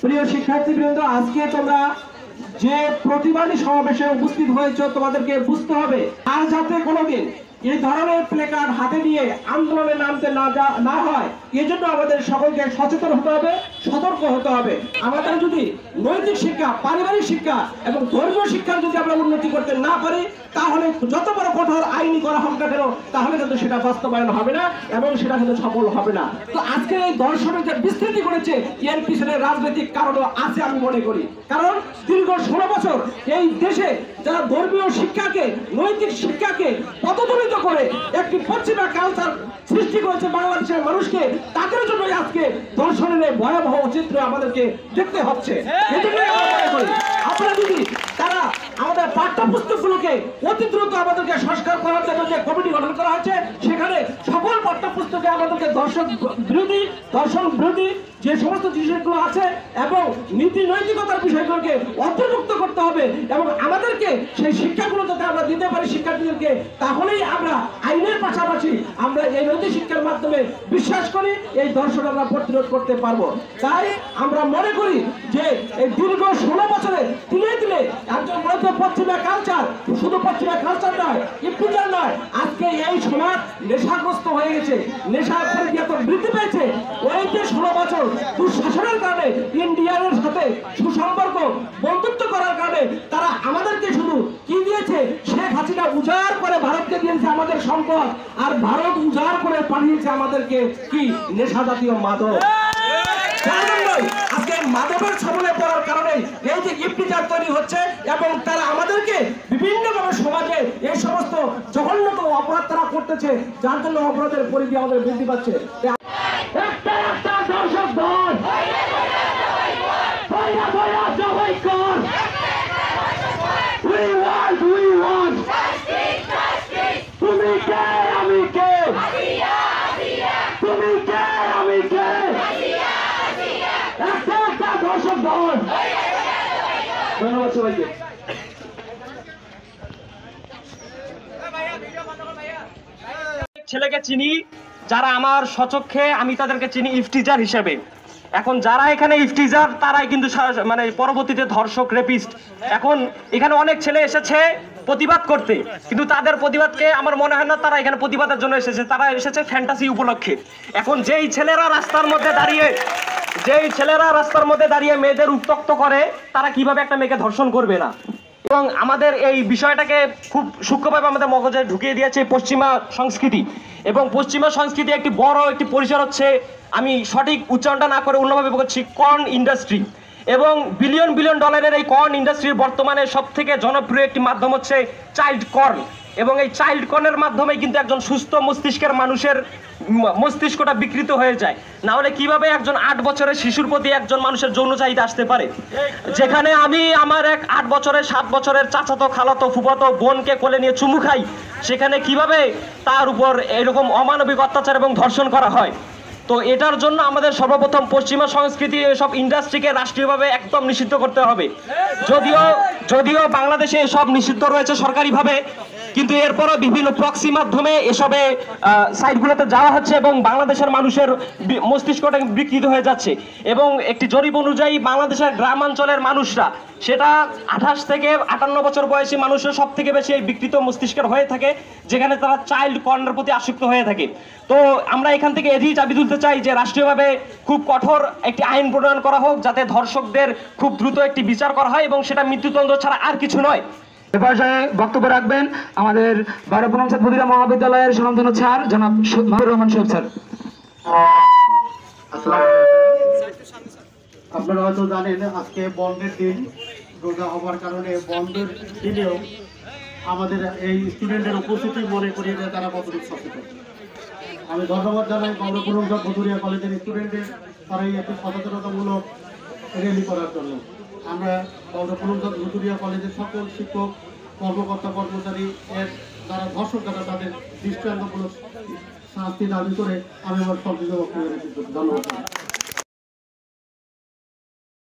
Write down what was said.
প্রিয় শিক্ষার্থীবৃন্দ, আজকে তোমরা যে প্রতিবাদী সমাবেশে উপস্থিত হয়েছে তোমাদেরকে বুঝতে হবে আর যাতে কোনোদিন এই ধরনের প্লেকার্ড হাতে নিয়ে আন্দোলনে নামতে না হয়, এজন্য আমাদের সকলকে সচেতন হতে হবে, সতর্ক হতে হবে। আমাদের যদি নৈতিক শিক্ষা, পারিবারিক শিক্ষা এবং ধর্মীয় শিক্ষার যদি আমরা উন্নতি করতে না পারি, তাহলে যত বড় কঠোর আইনি করা হোক না কেন, তাহলে কিন্তু সেটা বাস্তবায়ন হবে না এবং সেটা কিন্তু সফল হবে না। তো আজকে এই দর্শনের যে বিস্তৃতি করেছে, এর পিছনে রাজনৈতিক কারণও আছে আমি মনে করি। কারণ দীর্ঘ 16 বছর এই দেশে যারা ধর্মীয় শিক্ষাকে, নৈতিক শিক্ষাকে পদদলিত করে একটি পশ্চিমা কালচার সৃষ্টি করেছে বাংলাদেশের মানুষকে, তাদের জন্য আজকে দর্শনের ভয়াবহ চিত্র আমাদেরকে দেখতে হচ্ছে। আপনারা যদি তারা আমাদের পাঠ্যপুস্তকগুলোকে অতি দ্রুত আমাদেরকে সংস্কার করার জন্য যে কমিটি গঠন করা হয়েছে, সেখানে সকল পাঠ্যপুস্তকে আমাদেরকে দর্শন বিরোধী যে সমস্ত জিনিসগুলো আছে এবং নীতি নৈতিকতার বিষয়গুলোকে অন্তর্ভুক্ত করতে হবে এবং আমাদেরকে সেই শিক্ষাগুলো যাতে আমরা দিতে পারি শিক্ষার্থীদেরকে, তাহলেই আমরা আইনের পাশাপাশি আমরা এই নৈতিক শিক্ষার মাধ্যমে বিশ্বাস করি এই দর্শন আমরা প্রতিরোধ করতে পারবো। তাই আমরা মনে করি যে এই দীর্ঘ 16 বছরে তিলে তিলে একজন মূলত পশ্চিমা কালচার, শুধু পশ্চিমা কালচার নয়, ইফতিজার নয়, আজকে এই সমাজ নেশাগ্রস্ত হয়ে গেছে, নেশার পরিবর্তন বৃদ্ধি পেয়েছে। ওই যে 16 বছর দুঃশাসনের কারণে, ইন্ডিয়ানের সাথে সুসম্পর্ক বন্ধুত্ব করার কারণে তারা আমাদেরকে শুধু কি দিয়েছে, শেখ হাসিনা উজাড় করে ভারতকে দিয়েছে আমাদের সম্পদ, আর ভারত উজাড় করে পাঠিয়েছে আমাদেরকে কি নেশা জাতীয় মাদক। আজকে মাদকের ছবলে পড়ার কারণে এই যে ইফতিজার তৈরি হচ্ছে এবং তারা আমাদেরকে বিভিন্নভাবে সমাজে এই সমস্ত জঘন্যতম অপরাধ তারা করতেছে, যার জন্য অপরাধের পরিধি আমাদের বৃদ্ধি পাচ্ছে। দর্শক দল তুমি কে আমি কে, তুমি কে আমি কে, একটা দর্শক দল। ধন্যবাদ সবাইকে। ছেলেকে চিনি যারা আমার স্বচক্ষে, আমি তাদেরকে চিনি ইফতিজার হিসেবে। এখন যারা এখানে ইফতিজার তারাই কিন্তু মানে পরবর্তীতে ধর্ষক, রেপিস্ট। এখন এখানে অনেক ছেলে এসেছে প্রতিবাদ করতে, কিন্তু তাদের প্রতিবাদকে আমার মনে হয় না তারা এখানে প্রতিবাদের জন্য এসেছে, তারা এসেছে ফ্যান্টাসি উপলক্ষে। এখন যেই ছেলেরা রাস্তার মধ্যে দাঁড়িয়ে মেয়েদের উত্ত্যক্ত করে, তারা কিভাবে একটা মেয়েকে ধর্ষণ করবে না? এবং আমাদের এই বিষয়টাকে খুব সূক্ষ্মভাবে আমাদের মগজে ঢুকিয়ে দিয়েছে পশ্চিমা সংস্কৃতি। এবং পশ্চিমা সংস্কৃতি একটি বড় একটি পরিসর হচ্ছে, আমি সঠিক উচ্চারণটা না করে অন্যভাবে বলছি, কর্ন ইন্ডাস্ট্রি। এবং বিলিয়ন ডলারের এই কর্ন ইন্ডাস্ট্রির বর্তমানে সব থেকে জনপ্রিয় একটি মাধ্যম হচ্ছে চাইল্ড কর্ন। এবং এই চাইল্ড কর্নের মাধ্যমে কিন্তু একজন সুস্থ মস্তিষ্কের মানুষের মস্তিষ্কটা বিকৃত হয়ে যায়। না হলে কিভাবে একজন 8 বছরের শিশুর প্রতি একজন মানুষের যৌন চাহিদা আসতে পারে? যেখানে আমি আমার এক 8 বছরের 7 বছরের চাচাতো, খালাতো, ফুফাতো বোনকে কোলে নিয়ে চুমু খাই, সেখানে কিভাবে তার উপর এরকম অমানবিক অত্যাচার এবং ধর্ষণ করা হয়? তো এটার জন্য আমাদের সর্বপ্রথম পশ্চিমা সংস্কৃতি এসব ইন্ডাস্ট্রিকে রাষ্ট্রীয়ভাবে একদম নিষিদ্ধ করতে হবে। যদিও বাংলাদেশে এসব নিষিদ্ধ রয়েছে সরকারিভাবে, কিন্তু এরপরও বিভিন্ন প্রক্সি মাধ্যমে এসবে সাইটগুলোতে যাওয়া হচ্ছে এবং বাংলাদেশের মানুষের মস্তিষ্কটা বিকৃত হয়ে যাচ্ছে। এবং একটি জরিপ অনুযায়ী বাংলাদেশের গ্রামাঞ্চলের মানুষরা, সেটা 28 থেকে 58 বছর বয়সী মানুষের সব থেকে বেশি এই বিকৃত মস্তিষ্কের হয়ে থাকে, যেখানে তারা চাইল্ড কর্নের প্রতি আসক্ত হয়ে থাকে। তো আমরা এখান থেকে এদিকে চাবি তুলতে চাই যে রাষ্ট্রীয়ভাবে খুব কঠোর একটি আইন প্রণয়ন করা হোক, যাতে ধর্ষকদের খুব দ্রুত একটি বিচার করা হয় এবং সেটা মৃত্যুদণ্ড ছাড়া আর কিছু নয়। এ পর্যায়ে বক্তব্য রাখবেন আমাদের 12 মহাবিদ্যালয়ের মহাবিদ্যালয়ের সুনামধন্য স্যার জনাব মাহবুবুর রহমান সাহেব স্যার। আপনারা হয়তো জানেন আজকে বন্ধের দিন, রোজা হওয়ার কারণে বন্ধের দিনেও আমাদের এই স্টুডেন্টের উপস্থিতি মনে করি যে তারা কতটুকু সচেতন। আমি ধন্যবাদ জানাই গৌরপুরমগঞ্জ ভুতুরিয়া কলেজের স্টুডেন্টদের তারা এই একটি সচেতনতামূলক র্যালি করার জন্য। আমরা গৌরপুরমগঞ্জ ভুতুরিয়া কলেজের সকল শিক্ষক, কর্মকর্তা, কর্মচারী এর যারা ধর্ষক যারা, তাদের দৃষ্টান্তমূলক শাস্তি দাবি করে আমি আমার সংক্ষিপ্ত বক্তব্য রেখেছি। ধন্যবাদ।